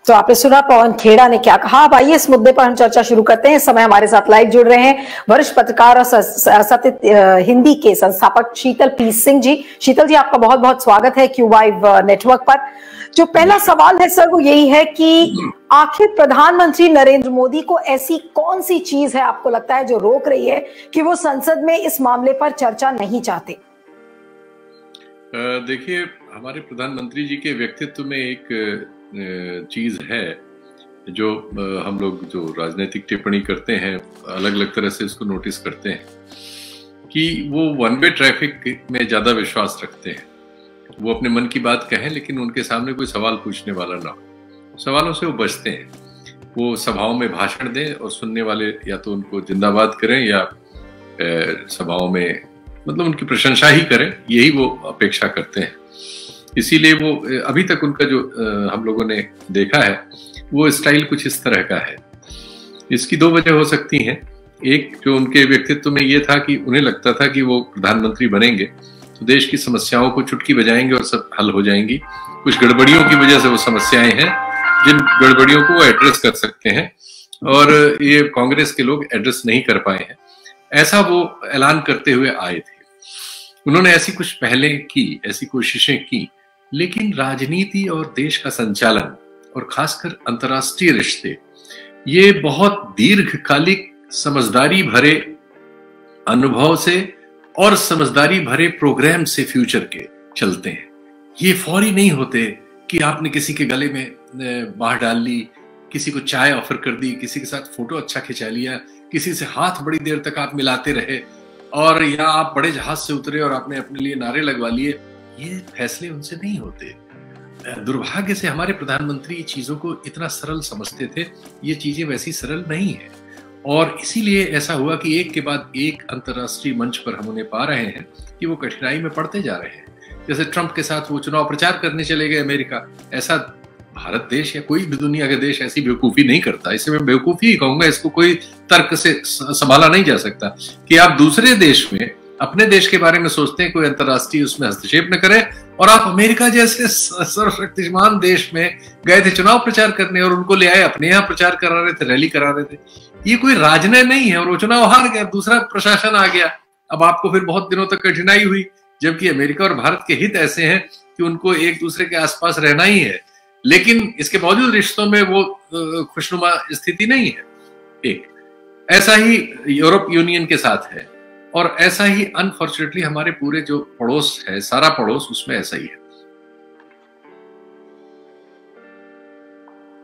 तो आपने सुना पवन खेड़ा ने क्या कहा। अब आइए इस मुद्दे पर हम चर्चा शुरू करते हैं। इस समय हमारे साथ लाइव जुड़ रहे हैं वरिष्ठ पत्रकार और सत्य हिंदी के संस्थापक शीतल पी सिंह जी। शीतल जी, आपका बहुत बहुत स्वागत है क्यू वाइव नेटवर्क पर। जो पहला सवाल है सर वो यही है कि आखिर प्रधानमंत्री नरेंद्र मोदी को ऐसी कौन सी चीज है आपको लगता है जो रोक रही है कि वो संसद में इस मामले पर चर्चा नहीं चाहते? देखिए, हमारे प्रधानमंत्री जी के व्यक्तित्व में एक चीज है जो हम लोग जो राजनीतिक टिप्पणी करते हैं अलग अलग तरह से इसको नोटिस करते हैं कि वो वन वे ट्रैफिक में ज्यादा विश्वास रखते हैं। वो अपने मन की बात कहें लेकिन उनके सामने कोई सवाल पूछने वाला ना हो, सवालों से वो बचते हैं। वो सभाओं में भाषण दें और सुनने वाले या तो उनको जिंदाबाद करें या सभाओं में मतलब उनकी प्रशंसा ही करें, यही वो अपेक्षा करते हैं। इसीलिए वो अभी तक उनका जो हम लोगों ने देखा है वो स्टाइल कुछ इस तरह का है। इसकी दो वजह हो सकती हैं। एक, जो उनके व्यक्तित्व में ये था कि उन्हें लगता था कि वो प्रधानमंत्री बनेंगे तो देश की समस्याओं को चुटकी बजाएंगे और सब हल हो जाएंगी। कुछ गड़बड़ियों की वजह से वो समस्याएं हैं जिन गड़बड़ियों को वो एड्रेस कर सकते हैं और ये कांग्रेस के लोग एड्रेस नहीं कर पाए हैं, ऐसा वो ऐलान करते हुए आए थे। उन्होंने ऐसी कुछ पहलें की, ऐसी कोशिशें की, लेकिन राजनीति और देश का संचालन और खासकर अंतर्राष्ट्रीय रिश्ते ये बहुत दीर्घकालिक समझदारी भरे अनुभव से और समझदारी भरे प्रोग्राम से फ्यूचर के चलते हैं। ये फौरी नहीं होते कि आपने किसी के गले में बाह डाल ली, किसी को चाय ऑफर कर दी, किसी के साथ फोटो अच्छा खिंचा लिया, किसी से हाथ बड़ी देर तक आप मिलाते रहे और या आप बड़े जहाज से उतरे और आपने अपने लिए नारे लगवा लिए। ये फैसले उनसे नहीं होते। दुर्भाग्य से हमारे प्रधानमंत्री चीजों को इतना सरल समझते थे, ये चीजें वैसी सरल नहीं है और इसीलिए ऐसा हुआ कि एक के बाद एक अंतर्राष्ट्रीय मंच पर हम उन्हें पा रहे हैं कि वो कठिनाई में पड़ते जा रहे हैं। जैसे ट्रंप के साथ वो चुनाव प्रचार करने चले गए अमेरिका। ऐसा भारत देश या कोई भी दुनिया का देश ऐसी बेवकूफी नहीं करता। इसे मैं बेवकूफी ही कहूंगा, इसको कोई तर्क से संभाला नहीं जा सकता कि आप दूसरे देश में अपने देश के बारे में सोचते हैं कोई अंतर्राष्ट्रीय उसमें हस्तक्षेप न करे और आप अमेरिका जैसे सर्वशक्तिमान देश में गए थे चुनाव प्रचार करने और उनको ले आए, अपने यहाँ प्रचार करा रहे थे, रैली करा रहे थे। ये कोई राजनय नहीं है और वो चुनाव हार गया, दूसरा प्रशासन आ गया। अब आपको फिर बहुत दिनों तक कठिनाई हुई, जबकि अमेरिका और भारत के हित ऐसे हैं कि उनको एक दूसरे के आसपास रहना ही है, लेकिन इसके बावजूद रिश्तों में वो खुशनुमा स्थिति नहीं है। एक ऐसा ही यूरोप यूनियन के साथ है और ऐसा ही अनफॉर्चुनेटली हमारे पूरे जो पड़ोस है, सारा पड़ोस, उसमें ऐसा ही है।